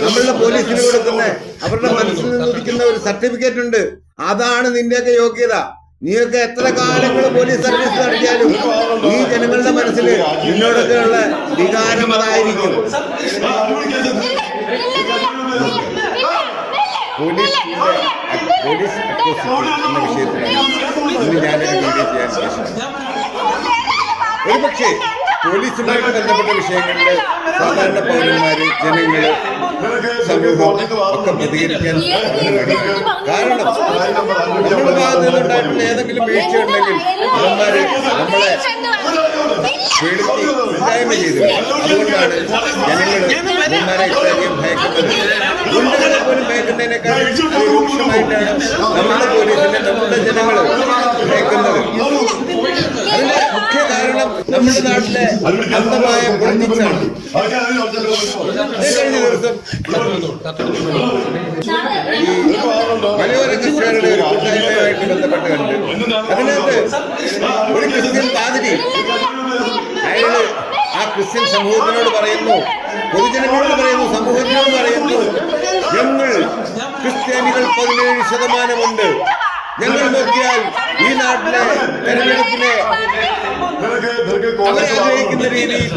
നമ്മളുടെ പോലീസിന് കൊടുക്കുന്ന അവരുടെ മനസ്സിൽ നിന്നിരിക്കുന്ന ഒരു സർട്ടിഫിക്കറ്റ് ഉണ്ട്. അതാണ് നിന്റെയൊക്കെ യോഗ്യത. നീയൊക്കെ എത്ര കാലങ്ങൾ പോലീസ് സർവീസ് നടത്തിയാലും ഈ ജനങ്ങളുടെ മനസ്സിൽ നിന്നോടൊക്കെയുള്ള വികാരം അതായിരിക്കും. പോലീസ് എന്ന വിഷയത്തിലാണ് ഇന്ന് ഞാനൊരു വീഡിയോ ചെയ്യാൻ ഉദ്ദേശിക്കുന്നത്. ഒരുപക്ഷെ പോലീസുമായിട്ട് ബന്ധപ്പെട്ട വിഷയങ്ങളിൽ സാധാരണ പൗരന്മാര്, ജനങ്ങള്, സമൂഹം ഒക്കെ പ്രതികരിക്കാൻ കാരണം നമ്മുടെ ഭാഗത്ത് നിന്നുണ്ടായിട്ടുള്ള ഏതെങ്കിലും വീഴ്ച ഉണ്ടെങ്കിൽ അവന്മാര് നമ്മളെ പേടിച്ച് ഇല്ലായ്മ ചെയ്തു. അതുകൊണ്ടാണ് ജനങ്ങൾ അവന്മാരെ ഇത്രയധികം ഭയക്കുന്നത്. ഗുണ്ടകളെ പോലും ഭയക്കുന്നതിനേക്കാൾ രൂക്ഷമായിട്ടാണ് നമ്മുടെ പോലീസിനെ നമ്മുടെ ജനങ്ങൾ ഭയക്കുന്നത്. അതിന്റെ മുഖ്യ കാരണം നമ്മുടെ നാട്ടിലെ അന്ധമായ പൊളിറ്റിക്സാണ്. കഴിഞ്ഞ ദിവസം ഈ മലയോര കർഷകരുടെ ഒരു കൂട്ടായ്മയുമായിട്ട് ബന്ധപ്പെട്ട് കണ്ട് അതിനകത്ത് ഒരു ക്രിസ്ത്യൻ പാതിരി അയാള് ആ ക്രിസ്ത്യൻ സമൂഹത്തിനോട് പറയുന്നു, പൊതുജനങ്ങളോട് പറയുന്നു, സമൂഹത്തിനോട് പറയുന്നു, ഞങ്ങൾ ക്രിസ്ത്യാനികൾ 17% ഞങ്ങൾ നോക്കിയാൽ ഈ നാട്ടിലെ തെരഞ്ഞെടുപ്പിനെ അവരാഗ്രഹിക്കുന്ന രീതിയിൽ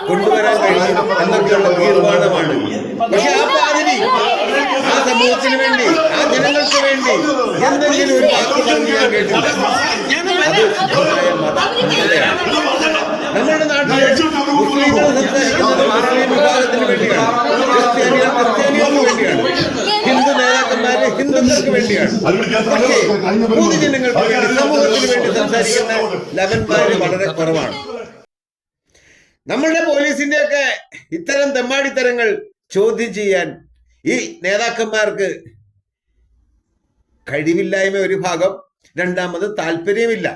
കൊണ്ടുവരാൻ കഴിയും എന്നൊക്കെയുള്ള തീർമാനമാണ്. പക്ഷെ ആ പാതിരി ആ സമൂഹത്തിന് വേണ്ടി, ആ ജനങ്ങൾക്ക് വേണ്ടി എന്തെങ്കിലും ഒരു വാക്ക് പറഞ്ഞാൽ കേട്ടില്ല. അത് നമ്മുടെ നാട്ടിലെ മുസ്ലിങ്ങൾ സംസാരിക്കുന്നത് മുസ്ലിം വിഭാഗത്തിന് വേണ്ടിയാണ്, ക്രിസ്ത്യാനികൾക്ക് വേണ്ടിയാണ്, ഹിന്ദു നേതാക്കന്മാര് ഹിന്ദുക്കൾക്ക് വേണ്ടിയാണ്. പക്ഷേ പൊതുജനങ്ങൾക്ക് വേണ്ടി, സമൂഹത്തിന് വേണ്ടി സംസാരിക്കുന്ന ലവന്മാര് വളരെ കുറവാണ്. നമ്മളുടെ പോലീസിന്റെയൊക്കെ ഇത്തരം തെമ്മാടിത്തരങ്ങൾ ചോദ്യം ചെയ്യാൻ ഈ നേതാക്കന്മാർക്ക് കഴിവില്ലായ്മ ഒരു ഭാഗം, രണ്ടാമത് താല്പര്യമില്ല.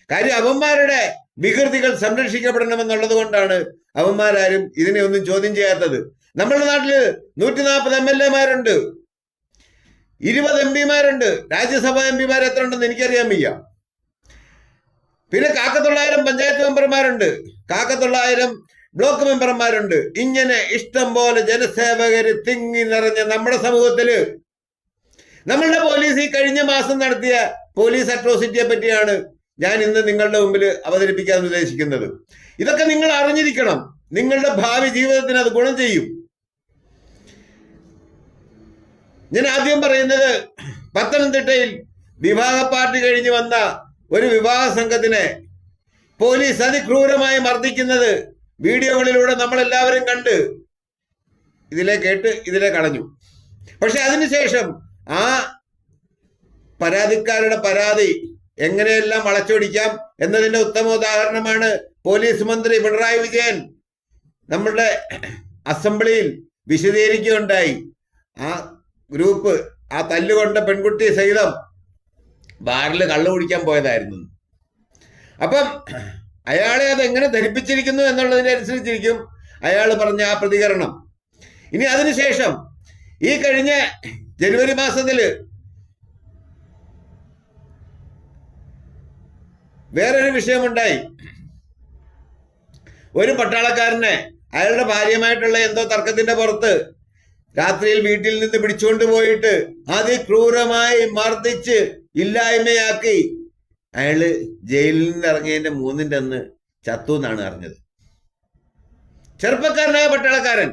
കാര്യം അവന്മാരുടെ വികൃതികൾ സംരക്ഷിക്കപ്പെടണമെന്നുള്ളത് കൊണ്ടാണ് അവന്മാരാരും ഇതിനെ ഒന്നും ചോദ്യം ചെയ്യാത്തത്. നമ്മുടെ നാട്ടില് 140 MLA-മാരുണ്ട്, 20 MP-മാരുണ്ട്, രാജ്യസഭാ MP-മാർ എത്ര ഉണ്ടെന്ന് എനിക്കറിയാൻ വയ്യ. പിന്നെ 900 പഞ്ചായത്ത് മെമ്പർമാരുണ്ട്, 900 ബ്ലോക്ക് മെമ്പർമാരുണ്ട്. ഇങ്ങനെ ഇഷ്ടം പോലെ ജനസേവകര് തിങ്ങി നിറഞ്ഞ നമ്മുടെ സമൂഹത്തില് നമ്മളുടെ പോലീസ് ഈ കഴിഞ്ഞ മാസം നടത്തിയ പോലീസ് അട്രോസിറ്റിയെ പറ്റിയാണ് ഞാൻ ഇന്ന് നിങ്ങളുടെ മുമ്പിൽ അവതരിപ്പിക്കാൻ ഉദ്ദേശിക്കുന്നത്. ഇതൊക്കെ നിങ്ങൾ അറിഞ്ഞിരിക്കണം. നിങ്ങളുടെ ഭാവി ജീവിതത്തിന് അത് ഗുണം ചെയ്യും. ഞാൻ ആദ്യം പറയുന്നത്, പത്തനംതിട്ടയിൽ വിവാഹ പാർട്ടി കഴിഞ്ഞ് വന്ന ഒരു വിവാഹ സംഘത്തിനെ പോലീസ് അതിക്രൂരമായി മർദ്ദിക്കുന്നത് വീഡിയോകളിലൂടെ നമ്മളെല്ലാവരും കണ്ട് ഇതിലെ കേട്ട് ഇതിലെ കളഞ്ഞു. പക്ഷെ അതിനുശേഷം ആ പരാതിക്കാരുടെ പരാതി എങ്ങനെയെല്ലാം വളച്ചൊടിക്കാം എന്നതിന്റെ ഉത്തമ ഉദാഹരണമാണ് പോലീസ് മന്ത്രി പിണറായി വിജയൻ നമ്മളുടെ അസംബ്ലിയിൽ വിശദീകരിക്കുകയുണ്ടായി. ആ ഗ്രൂപ്പ് ആ തല്ലുകൊണ്ട പെൺകുട്ടി സഹിതം ബാറിൽ കള്ളു കുടിക്കാൻ പോയതായിരുന്നു. അപ്പം അയാളെ അത് എങ്ങനെ ധരിപ്പിച്ചിരിക്കുന്നു എന്നുള്ളതിനനുസരിച്ചിരിക്കും അയാൾ പറഞ്ഞ ആ പ്രതികരണം. ഇനി അതിനുശേഷം ഈ കഴിഞ്ഞ ജനുവരി മാസത്തില് വേറൊരു വിഷയമുണ്ടായി. ഒരു പട്ടാളക്കാരനെ അയാളുടെ ഭാര്യയുമായിട്ടുള്ള എന്തോ തർക്കത്തിന്റെ പുറത്ത് രാത്രിയിൽ വീട്ടിൽ നിന്ന് പിടിച്ചുകൊണ്ട് പോയിട്ട് അതിക്രൂരമായി മർദ്ദിച്ച് ഇല്ലായ്മയാക്കി അയാള് ജയിലിൽ നിന്ന് ഇറങ്ങിയതിന്റെ 3-ന്റെ അന്ന് ചത്തു എന്നാണ് അറിഞ്ഞത്. ചെറുപ്പക്കാരനായ പട്ടാളക്കാരൻ.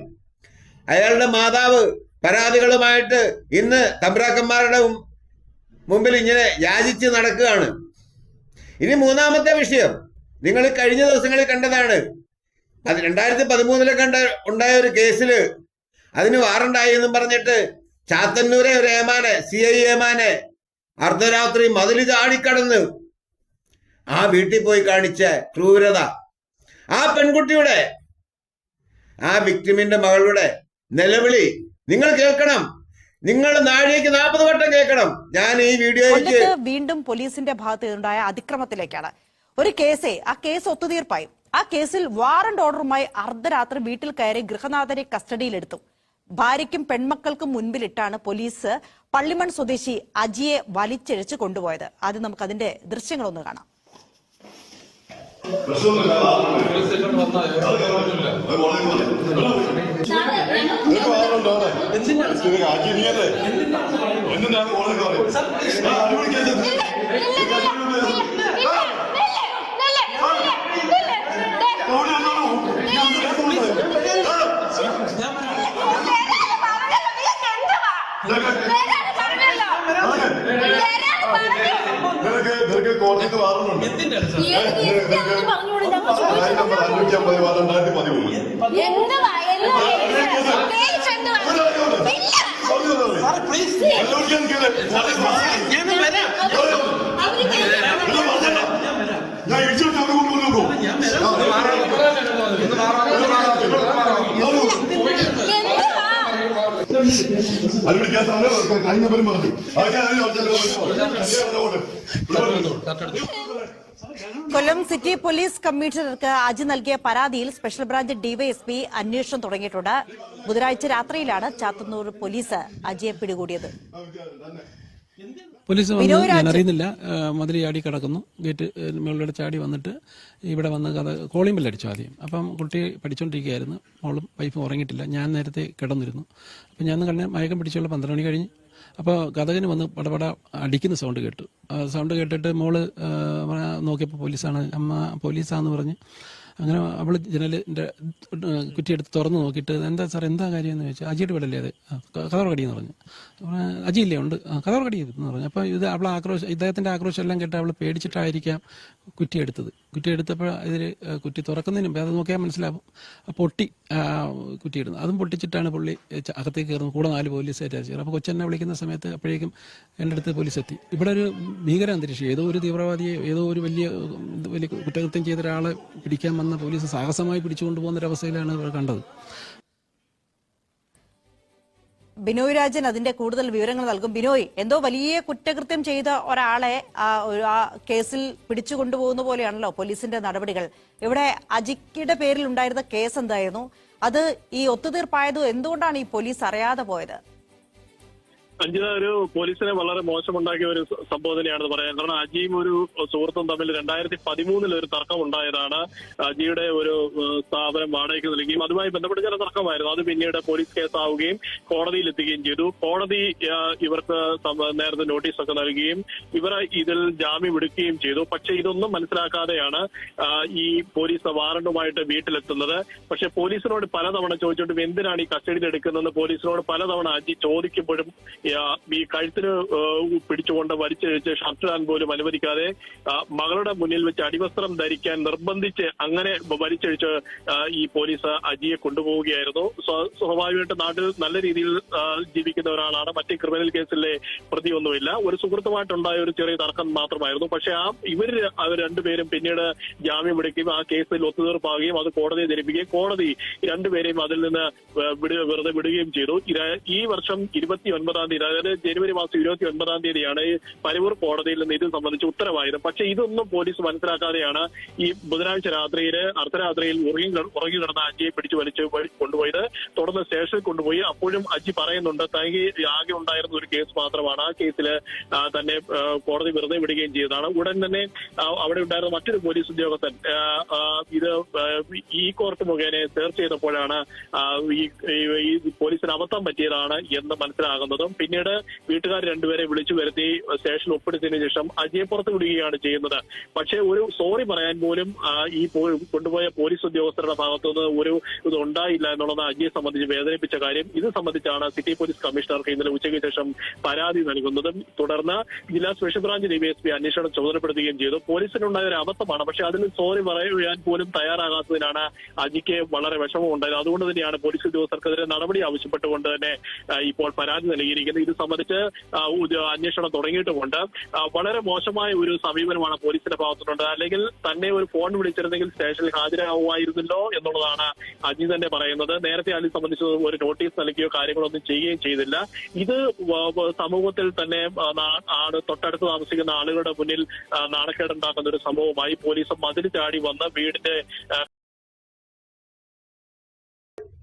അയാളുടെ മാതാവ് പരാതികളുമായിട്ട് ഇന്ന് തമ്പ്രാക്കന്മാരുടെ മുമ്പിൽ ഇങ്ങനെ യാചിച്ച് നടക്കുകയാണ്. ഇനി മൂന്നാമത്തെ വിഷയം, നിങ്ങൾ കഴിഞ്ഞ ദിവസങ്ങളിൽ കണ്ടതാണ്. 2013 ഉണ്ടായ ഒരു കേസില് അതിന് വാറണ്ടായി എന്നും പറഞ്ഞിട്ട് ചാത്തന്നൂരെ ഒരു ഏമാനെ CI ഏമാനെ അർദ്ധരാത്രി മതിൽ ചാടിക്കടന്ന് ആ വീട്ടിൽ പോയി കാണിച്ച ക്രൂരത, ആ പെൺകുട്ടിയുടെ, ആ വിക്ടിമിന്റെ മകളുടെ നിലവിളി നിങ്ങൾ കേൾക്കണം. നിങ്ങൾ നാഴികയ്ക്ക് 40 വട്ടം കേൾക്കണം. ഞാൻ ഈ വീഡിയോയ്ക്ക് വീണ്ടും പോലീസിന്റെ ഭാഗത്ത് നിന്നുണ്ടായ അതിക്രമത്തിലേക്കാണ്. ഒരു കേസ്, ആ കേസ് ഒത്തുതീർപ്പായി. ആ കേസിൽ വാറന്റ് ഓർഡറുമായി അർദ്ധരാത്രി വീട്ടിൽ കയറി ഗൃഹനാഥനെ കസ്റ്റഡിയിലെടുത്തു. ഭാര്യയ്ക്കും പെൺമക്കൾക്കും മുൻപിലിട്ടാണ് പോലീസ് പള്ളിമൺ സ്വദേശി അജിയെ വലിച്ചിഴച്ച് കൊണ്ടുപോയത്. ആദ്യം നമുക്ക് അതിന്റെ ദൃശ്യങ്ങളൊന്ന് കാണാം. കോടതിക്ക് വാറുന്നുണ്ട്. ഞാൻ ഇടിച്ചിട്ട് അവിടെ കൊണ്ടുപോകും. അത് പിടിക്കാൻ കഴിഞ്ഞ പേരും പറഞ്ഞു. കൊല്ലം സിറ്റി പോലീസ് കമ്മീഷണർക്ക് അജി നൽകിയ പരാതിയിൽ സ്പെഷ്യൽ ബ്രാഞ്ച് ഡിവൈഎസ്പി അന്വേഷണം തുടങ്ങിയിട്ടുണ്ട്. ബുധനാഴ്ച രാത്രിയിലാണ് ചാത്തന്നൂർ പോലീസ് അജിയെ പിടികൂടിയത്. പോലീസ് വന്ന് ഞാൻ അറിയുന്നില്ല, മതിൽ ചാടി കിടക്കുന്നു. ഗേറ്റ് മുകളിലൂടെ ചാടി വന്നിട്ട് ഇവിടെ വന്ന് കോളിംഗ് ബെൽ അടിച്ചു ആദ്യം. അപ്പം കുട്ടി പഠിച്ചുകൊണ്ടിരിക്കുകയായിരുന്നു. മോളും വൈഫും ഉറങ്ങിയിട്ടില്ല. ഞാൻ നേരത്തെ കിടന്നിരുന്നു. അപ്പം ഞാൻ കണ്ണ് മയക്കം പിടിച്ചുള്ള 12 മണി കഴിഞ്ഞ്. അപ്പോൾ കഥകിന് വന്ന് പടപട അടിക്കുന്ന സൗണ്ട് കേട്ടു. സൗണ്ട് കേട്ടിട്ട് മോള് നോക്കിയപ്പോൾ പോലീസാണ്. അമ്മ പോലീസാന്ന് പറഞ്ഞ് അങ്ങനെ അവൾ ജനലിൻ്റെ കുറ്റിയെടുത്ത് തുറന്ന് നോക്കിയിട്ട് എന്താ സാർ എന്താ കാര്യം എന്ന് ചോദിച്ചാൽ അജിയുടെ വീടല്ലേ അത്, കതർ കടിയെന്ന് പറഞ്ഞു. അജിയില്ലേ ഉണ്ട്, കതർ കടി എന്ന് പറഞ്ഞു. അപ്പോൾ ഇത് അവളെ ഇദ്ദേഹത്തിൻ്റെ ആക്രോശം എല്ലാം കേട്ട് അവൾ പേടിച്ചിട്ടായിരിക്കാം കുറ്റിയെടുത്തത്. കുറ്റിയെടുത്തപ്പോൾ ഇതിൽ കുറ്റി തുറക്കുന്നതിന് മുമ്പ് അത് നോക്കിയാൽ മനസ്സിലാവും പൊട്ടി കുറ്റിയിടുന്നത്. അതും പൊട്ടിച്ചിട്ടാണ് പുള്ളി അകത്തേക്ക് കയറുന്നത്. കൂടെ 4 പോലീസ് അറ്റാച്ച്. അപ്പോൾ കൊച്ചെന്നെ വിളിക്കുന്ന സമയത്ത് അപ്പോഴേക്കും എൻ്റെ അടുത്ത് പോലീസ് എത്തി. ഇവിടെ ഒരു ഭീകര അന്തരീക്ഷം, ഏതോ ഒരു തീവ്രവാദിയെ ഏതോ ഒരു വലിയ കുറ്റകൃത്യം ചെയ്ത ഒരാളെ പിടിക്കാൻ വന്ന പോലീസ് സാഹസമായി പിടിച്ചുകൊണ്ടുപോകുന്ന ഒരവസ്ഥയിലാണ് ഇവർ കണ്ടത്. ബിനോയ് രാജൻ അതിന്റെ കൂടുതൽ വിവരങ്ങൾ നൽകും. ബിനോയ്, എന്തോ വലിയ കുറ്റകൃത്യം ചെയ്ത ഒരാളെ ആ കേസിൽ പിടിച്ചുകൊണ്ടുപോകുന്ന പോലെയാണല്ലോ പോലീസിന്റെ നടപടികൾ. ഇവിടെ അജിയുടെ പേരിൽ ഉണ്ടായിരുന്ന കേസ് എന്തായിരുന്നു? അത് ഈ ഒത്തുതീർപ്പായത് എന്തുകൊണ്ടാണ് ഈ പോലീസ് അറിയാതെ പോയത്? അഞ്ജിത, ഒരു പോലീസിനെ വളരെ മോശമുണ്ടാക്കിയ ഒരു സംഭവം തന്നെയാണെന്ന് പറയാം. കാരണം അജിയും ഒരു സുഹൃത്തും തമ്മിൽ 2013 ഒരു തർക്കം ഉണ്ടായതാണ്. അജിയുടെ ഒരു സ്ഥാപനം വാടകയ്ക്ക് നൽകുകയും അതുമായി ബന്ധപ്പെട്ട് ചില തർക്കമായിരുന്നു. അത് പിന്നീട് പോലീസ് കേസാവുകയും കോടതിയിൽ എത്തുകയും ചെയ്തു. കോടതി ഇവർക്ക് നേരത്തെ നോട്ടീസൊക്കെ നൽകുകയും ഇവർ ഇതിൽ ജാമ്യം എടുക്കുകയും ചെയ്തു. പക്ഷെ ഇതൊന്നും മനസ്സിലാക്കാതെയാണ് ഈ പോലീസ് വാറണ്ടുമായിട്ട് വീട്ടിലെത്തുന്നത്. പക്ഷെ പോലീസിനോട് പലതവണ ചോദിച്ചിട്ടും എന്തിനാണ് ഈ കസ്റ്റഡിയിൽ എടുക്കുന്നതെന്ന് പോലീസിനോട് പലതവണ അജി ചോദിക്കുമ്പോഴും ഈ കഴുത്തിന് പിടിച്ചുകൊണ്ട് വലിച്ചിഴച്ച് ഷർട്ട് ഇടാൻ പോലും അനുവദിക്കാതെ മകളുടെ മുന്നിൽ വെച്ച് അടിവസ്ത്രം ധരിക്കാൻ നിർബന്ധിച്ച് അങ്ങനെ വലിച്ചിഴച്ച് ഈ പോലീസ് അജിയെ കൊണ്ടുപോവുകയായിരുന്നു. സ്വാഭാവികമായിട്ട് നാട്ടിൽ നല്ല രീതിയിൽ ജീവിക്കുന്ന ഒരാളാണ്. മറ്റ് ക്രിമിനൽ കേസിലെ പ്രതിയൊന്നുമില്ല. ഒരു സുഹൃത്തുമായിട്ടുണ്ടായ ഒരു ചെറിയ തർക്കം മാത്രമായിരുന്നു. പക്ഷെ അവർ രണ്ടുപേരും പിന്നീട് ജാമ്യം എടുക്കുകയും ആ കേസിൽ ഒത്തുതീർപ്പാകുകയും അത് കോടതിയെ ധരിപ്പിക്കുകയും കോടതി രണ്ടുപേരെയും അതിൽ നിന്ന് വെറുതെ വിടുകയും ചെയ്തു. ഈ വർഷം 29-ാം തീയതി, അതായത് ജനുവരി മാസം 29-ാം തീയതിയാണ് പരവൂർ കോടതിയിൽ നിന്ന് ഇത് സംബന്ധിച്ച് ഉത്തരവായത്. പക്ഷെ ഇതൊന്നും പോലീസ് മനസ്സിലാക്കാതെയാണ് ഈ ബുധനാഴ്ച അർദ്ധരാത്രിയിൽ ഉറങ്ങി കിടന്ന അജിയെ പിടിച്ചു വലിച്ച് കൊണ്ടുപോയത്. തുടർന്ന് സ്റ്റേഷനിൽ കൊണ്ടുപോയി. അപ്പോഴും അജി പറയുന്നുണ്ട് തനിക്ക് ആകെ ഉണ്ടായിരുന്ന ഒരു കേസ് മാത്രമാണ്, ആ കേസിൽ തന്നെ കോടതി വെറുതെ വിടുകയും ചെയ്തതാണ്. ഉടൻ തന്നെ അവിടെ ഉണ്ടായിരുന്ന മറ്റൊരു പോലീസ് ഉദ്യോഗസ്ഥൻ ഇത് ഈ കോർട്ട് മുഖേന സെർച്ച് ചെയ്തപ്പോഴാണ് ഈ പോലീസിന് അബദ്ധം പറ്റിയതാണ് എന്ന് മനസ്സിലാകുന്നതും പിന്നീട് വീട്ടുകാർ രണ്ടുപേരെ വിളിച്ചു വരുത്തി സ്റ്റേഷനിൽ ഒപ്പിടുത്തതിനു ശേഷം അജിയെ പുറത്ത് വിടുകയാണ് ചെയ്യുന്നത്. പക്ഷേ ഒരു സോറി പറയാൻ പോലും ഈ കൊണ്ടുപോയ പോലീസ് ഉദ്യോഗസ്ഥരുടെ ഭാഗത്തുനിന്ന് ഒരു ഇത് ഉണ്ടായില്ല എന്നുള്ളത് അജിയെ സംബന്ധിച്ച് വേദനിപ്പിച്ച കാര്യം. ഇത് സംബന്ധിച്ചാണ് സിറ്റി പോലീസ് കമ്മീഷണർക്ക് ഇന്നലെ ഉച്ചയ്ക്ക് ശേഷം പരാതി നൽകുന്നതും തുടർന്ന് ജില്ലാ സ്പെഷ്യൽ ബ്രാഞ്ച് DYSP അന്വേഷണം ചുമതലപ്പെടുത്തുകയും ചെയ്തു. പോലീസിനുണ്ടായ ഒരു അബദ്ധമാണ്, പക്ഷെ അതിന് സോറി പറയാൻ പോലും തയ്യാറാകാത്തതിനാണ് അജിക്ക് വളരെ വിഷമം ഉണ്ടായത്. അതുകൊണ്ട് തന്നെയാണ് പോലീസ് ഉദ്യോഗസ്ഥർക്കെതിരെ നടപടി ആവശ്യപ്പെട്ടുകൊണ്ട് തന്നെ ഇപ്പോൾ പരാതി നൽകിയിരിക്കുന്നത്. ഇത് സംബന്ധിച്ച് അന്വേഷണം തുടങ്ങിയിട്ടുമുണ്ട്. വളരെ മോശമായ ഒരു സമീപനമാണ് പോലീസിന്റെ ഭാഗത്തുണ്ട്. അല്ലെങ്കിൽ തന്നെ ഒരു ഫോൺ വിളിച്ചിരുന്നെങ്കിൽ സ്റ്റേഷനിൽ ഹാജരാകുമായിരുന്നല്ലോ എന്നുള്ളതാണ് അജി തന്നെ പറയുന്നത്. നേരത്തെ അതിനെ സംബന്ധിച്ച് ഒരു നോട്ടീസ് നൽകിയോ കാര്യങ്ങളൊന്നും ചെയ്യുകയും ചെയ്തില്ല. ഇത് സമൂഹത്തിൽ തന്നെ തൊട്ടടുത്ത് താമസിക്കുന്ന ആളുകളുടെ മുന്നിൽ നാണക്കേടുണ്ടാക്കുന്ന ഒരു സംഭവമായി. പോലീസ് മതിൽ ചാടി വന്ന് വീടിന്റെ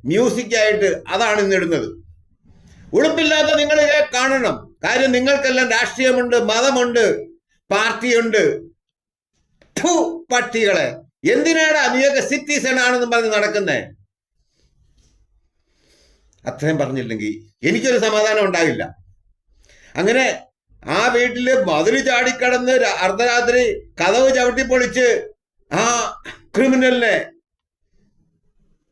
മ്യൂസിക്കായിട്ട് അതാണ് ഇന്നിടുന്നത്. ഉളുപ്പില്ലാത്ത നിങ്ങൾ കാണണം. കാര്യം നിങ്ങൾക്കെല്ലാം രാഷ്ട്രീയമുണ്ട്, മതമുണ്ട്, പാർട്ടിയുണ്ട്. പട്ടികളെ എന്തിനാണ് നീയൊക്കെ സിറ്റിസൺ ആണെന്ന് പറഞ്ഞ് നടക്കുന്നേ? അത്രയും പറഞ്ഞില്ലെങ്കിൽ എനിക്കൊരു സമാധാനം ഉണ്ടാവില്ല. അങ്ങനെ ആ വീട്ടില് മതില് ചാടിക്കടന്ന് അർദ്ധരാത്രി കതവ് ചവിട്ടിപ്പൊളിച്ച് ആ ക്രിമിനലിനെ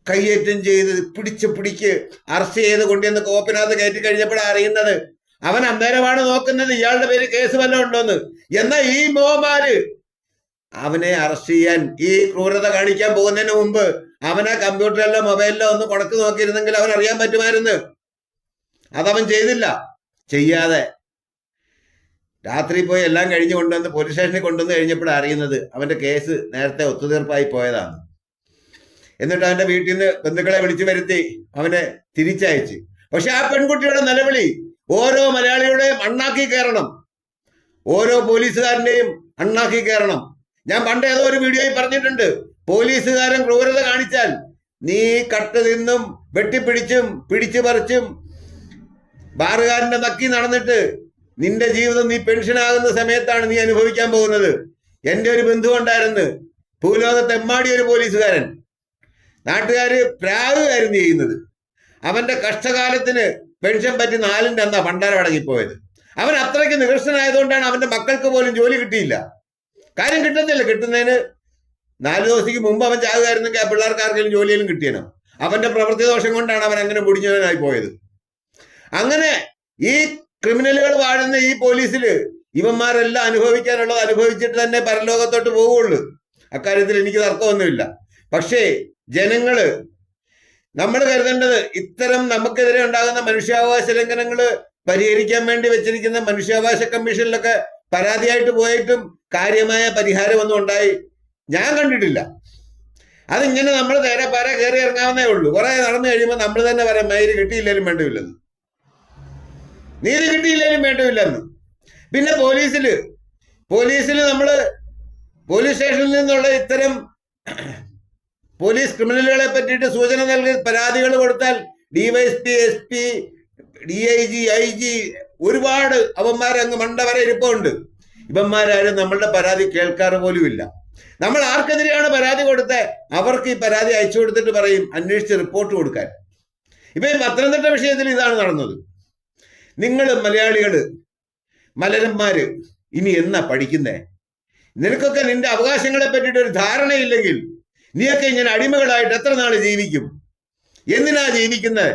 കയ്യേറ്റം ചെയ്ത് പിടിക്ക് അറസ്റ്റ് ചെയ്ത് കൊണ്ടുവന്ന് കോപ്പിനകത്ത് കയറ്റി കഴിഞ്ഞപ്പോഴാണ് അറിയുന്നത് അവൻ അന്നേരമാണ് നോക്കുന്നത് ഇയാളുടെ പേര് കേസ് വല്ലതും ഉണ്ടോന്ന്. എന്നാൽ ഈ മോമാര് അവനെ അറസ്റ്റ് ചെയ്യാൻ, ഈ ക്രൂരത കാണിക്കാൻ പോകുന്നതിന് മുമ്പ് അവനെ കമ്പ്യൂട്ടറിലോ മൊബൈലിലോ ഒന്ന് കൊടക്ക് നോക്കിയിരുന്നെങ്കിൽ അവൻ അറിയാൻ പറ്റുമായിരുന്നു. അതവൻ ചെയ്തില്ല. ചെയ്യാതെ രാത്രി പോയി എല്ലാം കഴിഞ്ഞ് കൊണ്ടുവന്ന് പോലീസ് സ്റ്റേഷനിൽ കൊണ്ടുവന്ന് കഴിഞ്ഞപ്പോഴാണ് അറിയുന്നത് അവന്റെ കേസ് നേരത്തെ ഒത്തുതീർപ്പായി പോയതാണ്. എന്നിട്ട് അവന്റെ വീട്ടിൽ നിന്ന് ബന്ധുക്കളെ വിളിച്ചു വരുത്തി അവനെ തിരിച്ചയച്ച്. പക്ഷെ ആ പെൺകുട്ടിയുടെ നിലവിളി ഓരോ മലയാളിയുടെയും അണ്ണാക്കി കയറണം, ഓരോ പോലീസുകാരന്റെയും അണ്ണാക്കി കയറണം. ഞാൻ പണ്ട് ഏതോ ഒരു വീഡിയോയിൽ പറഞ്ഞിട്ടുണ്ട്, പോലീസുകാരൻ ക്രൂരത കാണിച്ചാൽ നീ കട്ട് തിന്നും വെട്ടിപ്പിടിച്ചും പിടിച്ചു പറിച്ചും ബാറുകാരന്റെ നക്കി നടന്നിട്ട് നിന്റെ ജീവിതം നീ പെൻഷനാകുന്ന സമയത്താണ് നീ അനുഭവിക്കാൻ പോകുന്നത്. എൻ്റെ ഒരു ബന്ധു ഉണ്ടായിരുന്നു, ഭൂലോകത്ത് എമ്മാടി ഒരു പോലീസുകാരൻ. നാട്ടുകാര് പ്രാവുകായിരുന്നു ചെയ്യുന്നത്. അവന്റെ കഷ്ടകാലത്തിന് പെൻഷൻ പറ്റി 4-ന്റെ അന്നാ പണ്ടാരം അടങ്ങിപ്പോയത്. അവൻ അത്രയ്ക്ക് നികൃഷ്ടനായതുകൊണ്ടാണ് അവന്റെ മക്കൾക്ക് പോലും ജോലി കിട്ടിയില്ല. കാര്യം കിട്ടുന്നില്ല. കിട്ടുന്നതിന് 4 ദിവസത്തേക്ക് മുമ്പ് അവൻ ചാകുമായിരുന്നെങ്കിൽ ആ പിള്ളേർക്കാർക്കെങ്കിലും ജോലിയിലും കിട്ടിയണം. അവന്റെ പ്രവൃത്തി ദോഷം കൊണ്ടാണ് അവൻ അങ്ങനെ മുടിഞ്ഞവനായി പോയത്. അങ്ങനെ ഈ ക്രിമിനലുകൾ വാഴുന്ന ഈ പോലീസില് ഇവന്മാരെല്ലാം അനുഭവിക്കാനുള്ളത് അനുഭവിച്ചിട്ട് തന്നെ പരലോകത്തോട്ട് പോവുള്ളൂ. അക്കാര്യത്തിൽ എനിക്ക് തർക്കമൊന്നുമില്ല. പക്ഷേ ജനങ്ങള് നമ്മൾ കരുതേണ്ടത് ഇത്തരം നമുക്കെതിരെ ഉണ്ടാകുന്ന മനുഷ്യാവകാശ ലംഘനങ്ങള് പരിഹരിക്കാൻ വേണ്ടി വെച്ചിരിക്കുന്ന മനുഷ്യാവകാശ കമ്മീഷനിലൊക്കെ പരാതിയായിട്ട് പോയിട്ടും കാര്യമായ പരിഹാരമൊന്നും ഉണ്ടായി ഞാൻ കണ്ടിട്ടില്ല. അതിങ്ങനെ നമ്മൾ നേരെ പാര കയറി ഇറങ്ങാവുന്നേ ഉള്ളൂ. കുറെ നടന്നു കഴിയുമ്പോൾ നമ്മൾ തന്നെ പറയാം മൈര് കിട്ടിയില്ലേലും വേണ്ടമില്ലെന്ന്, നീതി കിട്ടിയില്ലേലും വേണ്ടമില്ലെന്ന്. പിന്നെ പോലീസില് നമ്മള് പോലീസ് സ്റ്റേഷനിൽ നിന്നുള്ള ഇത്തരം പോലീസ് ക്രിമിനലുകളെ പറ്റിയിട്ട് സൂചന നൽകി പരാതികൾ കൊടുത്താൽ DYSP, SP, DIG, IG ഒരുപാട് അവന്മാരങ്ങ് മണ്ട വരെ ഇരിപ്പുണ്ട്. ഇവന്മാരാരും നമ്മളുടെ പരാതി കേൾക്കാറ് പോലും ഇല്ല. നമ്മൾ ആർക്കെതിരെയാണ് പരാതി കൊടുത്തത് അവർക്ക് ഈ പരാതി അയച്ചു കൊടുത്തിട്ട് പറയും അന്വേഷിച്ച് റിപ്പോർട്ട് കൊടുക്കാൻ. ഇപ്പൊ ഈ പത്തനംതിട്ട വിഷയത്തിൽ ഇതാണ് നടന്നത്. നിങ്ങൾ മലയാളികള് മലരന്മാര് ഇനി എന്നാ പഠിക്കുന്നേ? നിനക്കൊക്കെ നിന്റെ അവകാശങ്ങളെ പറ്റിയിട്ട് ഒരു ധാരണയില്ലെങ്കിൽ നീയൊക്കെ ഇങ്ങനെ അടിമകളായിട്ട് എത്ര നാൾ ജീവിക്കും? എന്തിനാ ജീവിക്കുന്നത്?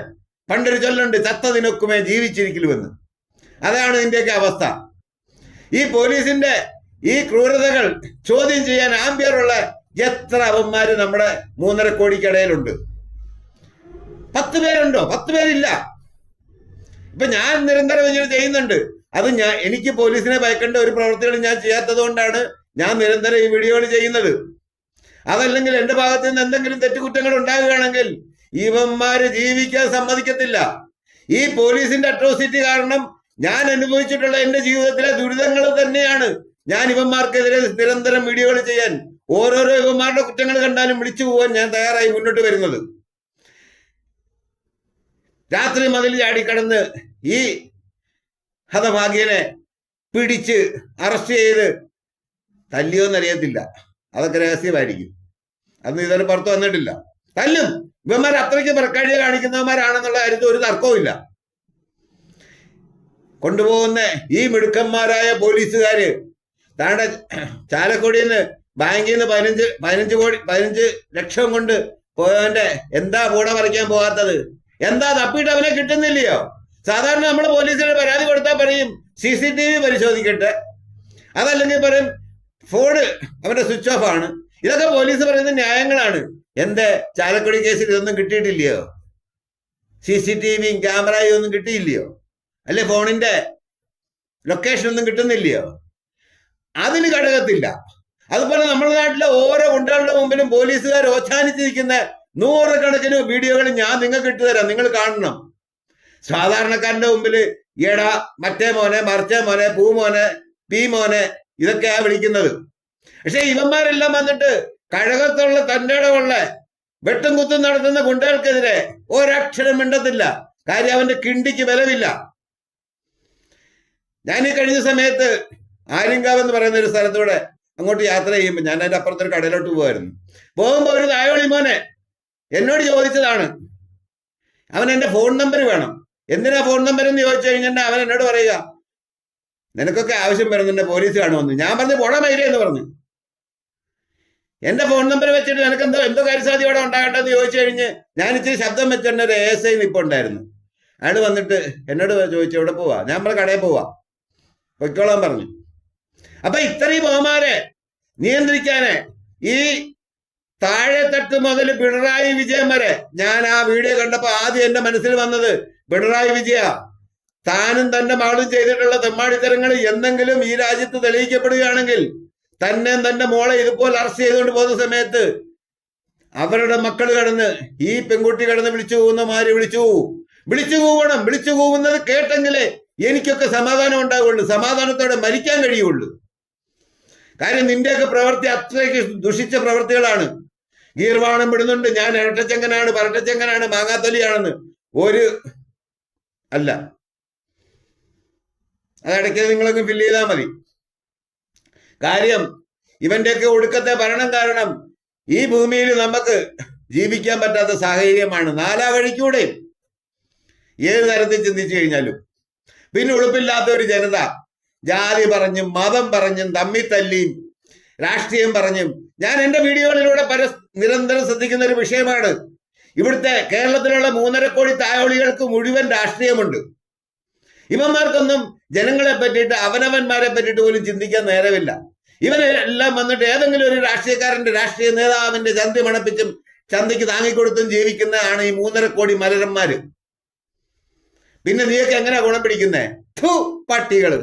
പണ്ടൊരു ചൊല്ലുണ്ട്, ചത്തതിനൊക്കുമേ ജീവിച്ചിരിക്കലുമെന്ന്. അതാണ് നിന്റെയൊക്കെ അവസ്ഥ. ഈ പോലീസിന്റെ ഈ ക്രൂരതകൾ ചോദ്യം ചെയ്യാൻ ആംബിയറുള്ള എത്ര അവന്മാര് നമ്മുടെ 3.5 കോടിക്കിടയിലുണ്ട്? 10 പേരുണ്ടോ? 10 പേരില്ല. ഇപ്പൊ ഞാൻ നിരന്തരം ഇങ്ങനെ ചെയ്യുന്നുണ്ട്. അത് എനിക്ക് പോലീസിനെ ഭയക്കേണ്ട ഒരു പ്രവൃത്തികളും ഞാൻ ചെയ്യാത്തത് കൊണ്ടാണ് ഞാൻ നിരന്തരം ഈ വീഡിയോകൾ ചെയ്യുന്നത്. അതല്ലെങ്കിൽ എന്റെ ഭാഗത്ത് നിന്ന് എന്തെങ്കിലും തെറ്റുകുറ്റങ്ങൾ ഉണ്ടാകുകയാണെങ്കിൽ ഇവന്മാര് ജീവിക്കാൻ സമ്മതിക്കത്തില്ല. ഈ പോലീസിന്റെ അട്രോസിറ്റി കാരണം ഞാൻ അനുഭവിച്ചിട്ടുള്ള എന്റെ ജീവിതത്തിലെ ദുരിതങ്ങൾ തന്നെയാണ് ഞാൻ ഇവന്മാർക്കെതിരെ നിരന്തരം വീഡിയോകൾ ചെയ്യാൻ, ഓരോരോ ഇവന്മാരുടെ കുറ്റങ്ങൾ കണ്ടാലും വിളിച്ചു പോകാൻ ഞാൻ തയ്യാറായി മുന്നോട്ട് വരുന്നത്. രാത്രി മതിൽ ചാടിക്കടന്ന് ഈ ഹതഭാഗ്യനെ പിടിച്ച് അറസ്റ്റ് ചെയ്ത് തല്ലിയോന്നറിയത്തില്ല, അതൊക്കെ രഹസ്യമായിരിക്കും. അന്ന് ഇതുവരെ പുറത്ത് വന്നിട്ടില്ല. തല്ലും. ഇവന്മാർ അത്രയ്ക്ക് പ്രക്കാഴ്ച കാണിക്കുന്നവന്മാരാണെന്നുള്ള കാര്യത്തിൽ ഒരു തർക്കവും ഇല്ല. കൊണ്ടുപോകുന്ന ഈ മിടുക്കന്മാരായ പോലീസുകാര് താണ്ടെ ചാലക്കുടിയിൽ നിന്ന് ബാങ്കിൽ നിന്ന് 15 ലക്ഷം കൊണ്ട് പോയവന്റെ എന്താ പൂട പറിക്കാൻ പോകാത്തത്? എന്താ തപ്പിയിട്ട് അവനെ കിട്ടുന്നില്ലയോ? സാധാരണ നമ്മൾ പോലീസിന് പരാതി കൊടുത്താൽ പറയും CCTV പരിശോധിക്കട്ടെ, അതല്ലെങ്കിൽ പറയും ഫോണ് അവന്റെ സ്വിച്ച് ഓഫ് ആണ്. ഇതൊക്കെ പോലീസ് പറയുന്ന ന്യായങ്ങളാണ്. എന്തേ ചാലക്കുടി കേസിൽ ഇതൊന്നും കിട്ടിയിട്ടില്ലയോ? CCTVയും ക്യാമറയും ഒന്നും കിട്ടിയില്ലയോ? അല്ലെ ഫോണിന്റെ ലൊക്കേഷൻ ഒന്നും കിട്ടുന്നില്ലയോ? അതിന് ഘടകത്തില്ല. അതുപോലെ നമ്മുടെ നാട്ടിലെ ഓരോ ഗുണ്ടകളുടെ മുമ്പിലും പോലീസുകാർ ഓച്ചാനിച്ചിരിക്കുന്ന 100 കണക്കിന് വീഡിയോകൾ ഞാൻ നിങ്ങൾക്ക് ഇട്ടുതരാം, നിങ്ങൾ കാണണം. സാധാരണക്കാരന്റെ മുമ്പിൽ എടാ മറ്റേ മോനെ, മറിച്ചേ മോനെ, പൂ മോനെ, പീ മോനെ ഇതൊക്കെയാ വിളിക്കുന്നത്. പക്ഷെ ഇവന്മാരെല്ലാം വന്നിട്ട് കഴകത്തുള്ള തന്റെ ഇടമുള്ള വെട്ടും കുത്തും നടത്തുന്ന ഗുണ്ടകൾക്കെതിരെ ഒരക്ഷരം മിണ്ടത്തില്ല. കാര്യം അവന്റെ കിണ്ടിക്ക് ബലമില്ല. ഞാൻ ഈ കഴിഞ്ഞ സമയത്ത് ആര്യങ്കാവ് എന്ന് പറയുന്ന ഒരു സ്ഥലത്തൂടെ അങ്ങോട്ട് യാത്ര ചെയ്യുമ്പോൾ ഞാൻ അതിന്റെ അപ്പുറത്തൊരു കടയിലോട്ട് പോകുമായിരുന്നു. പോകുമ്പോൾ ഒരു തായോളി മോനെ എന്നോട് ചോദിച്ചതാണ്, അവൻ എന്റെ ഫോൺ നമ്പർ വേണം. എന്തിനാ ഫോൺ നമ്പർ എന്ന് ചോദിച്ചു കഴിഞ്ഞാൽ അവൻ എന്നോട് പറയുക, നിനക്കൊക്കെ ആവശ്യം വരുന്നുണ്ട് പോലീസ് കാണുമെന്ന്. ഞാൻ പറഞ്ഞു പോണ മൈലേ എന്ന് പറഞ്ഞു. എന്റെ ഫോൺ നമ്പർ വെച്ചിട്ട് നിനക്ക് എന്തോ കാര്യസാധ്യത ഇവിടെ ഉണ്ടാകട്ടെ എന്ന് ചോദിച്ചു കഴിഞ്ഞ് ഞാൻ ഇച്ചിരി ശബ്ദം വെച്ചിട്ട് ഒരു ASI നിപ്പ് ഉണ്ടായിരുന്നു. അയാൾ വന്നിട്ട് എന്നോട് ചോദിച്ചു എവിടെ പോവാ? ഞാൻ നമ്മളെ കടയിൽ പോവാ, പൊയ്ക്കോളാൻ പറഞ്ഞു. അപ്പൊ ഇത്രയും ബഹുമാരെ നിയന്ത്രിക്കാന് ഈ താഴെത്തട്ട് മുതൽ പിണറായി വിജയൻ വരെ, ഞാൻ ആ വീഡിയോ കണ്ടപ്പോ ആദ്യം എന്റെ മനസ്സിൽ വന്നത് പിണറായി വിജയ, താനും തന്റെ മകളും ചെയ്തിട്ടുള്ള തെമ്മാടിത്തരങ്ങൾ എന്തെങ്കിലും ഈ രാജ്യത്ത് തെളിയിക്കപ്പെടുകയാണെങ്കിൽ തന്നെ തന്റെ മോളെ ഇതുപോലെ അറസ്റ്റ് ചെയ്തുകൊണ്ട് പോകുന്ന സമയത്ത് അവരുടെ മക്കൾ കടന്ന് ഈ പെൺകുട്ടി കടന്ന് വിളിച്ചു പോകുന്ന മാതിരി വിളിച്ചു കൂവണം. വിളിച്ചു കൂവുന്നത് കേട്ടെങ്കിലേ എനിക്കൊക്കെ സമാധാനം ഉണ്ടാവുള്ളൂ, സമാധാനത്തോടെ മരിക്കാൻ കഴിയുള്ളൂ. കാര്യം നിന്റെയൊക്കെ പ്രവൃത്തി അത്രയ്ക്ക് ദുഷിച്ച പ്രവൃത്തികളാണ്. ഗീർവാണം വിടുന്നുണ്ട്, ഞാൻ ഇരട്ടച്ചെങ്കനാണ്, പരട്ടച്ചെങ്കനാണ്, മാങ്ങാത്തൊലിയാണെന്ന്. ഒരു അല്ല, അതിടയ്ക്ക് നിങ്ങളൊക്കെ ഫില്ല് ചെയ്താൽ മതി. കാര്യം ഇവന്റെയൊക്കെ ഒടുക്കത്തെ ഭരണം കാരണം ഈ ഭൂമിയിൽ നമുക്ക് ജീവിക്കാൻ പറ്റാത്ത സാഹചര്യമാണ്. 4 വഴിക്കൂടെ ഏത് തരത്തിൽ ചിന്തിച്ചു കഴിഞ്ഞാലും. പിന്നെ ഉളുപ്പില്ലാത്ത ഒരു ജനത ജാതി പറഞ്ഞും മതം പറഞ്ഞും തമ്മിത്തല്ലിയും രാഷ്ട്രീയം പറഞ്ഞും, ഞാൻ എന്റെ വീഡിയോകളിലൂടെ നിരന്തരം ശ്രദ്ധിക്കുന്ന ഒരു വിഷയമാണ്. ഇവിടുത്തെ കേരളത്തിലുള്ള 3.5 കോടി തായോളികൾക്ക് മുഴുവൻ രാഷ്ട്രീയമുണ്ട്. ഇവന്മാർക്കൊന്നും ജനങ്ങളെ പറ്റിയിട്ട് അവനവന്മാരെ പറ്റിയിട്ട് പോലും ചിന്തിക്കാൻ നേരമില്ല. ഇവനെല്ലാം വന്നിട്ട് ഏതെങ്കിലും ഒരു രാഷ്ട്രീയക്കാരന്റെ രാഷ്ട്രീയ നേതാവിന്റെ ചന്തി മണപ്പിച്ചും ചന്തയ്ക്ക് താങ്ങിക്കൊടുത്തും ജീവിക്കുന്നതാണ് ഈ 3.5 കോടി മലരന്മാര്. പിന്നെ നീയൊക്കെ എങ്ങനെയാ ഗുണം പിടിക്കുന്നേ? പട്ടികള്.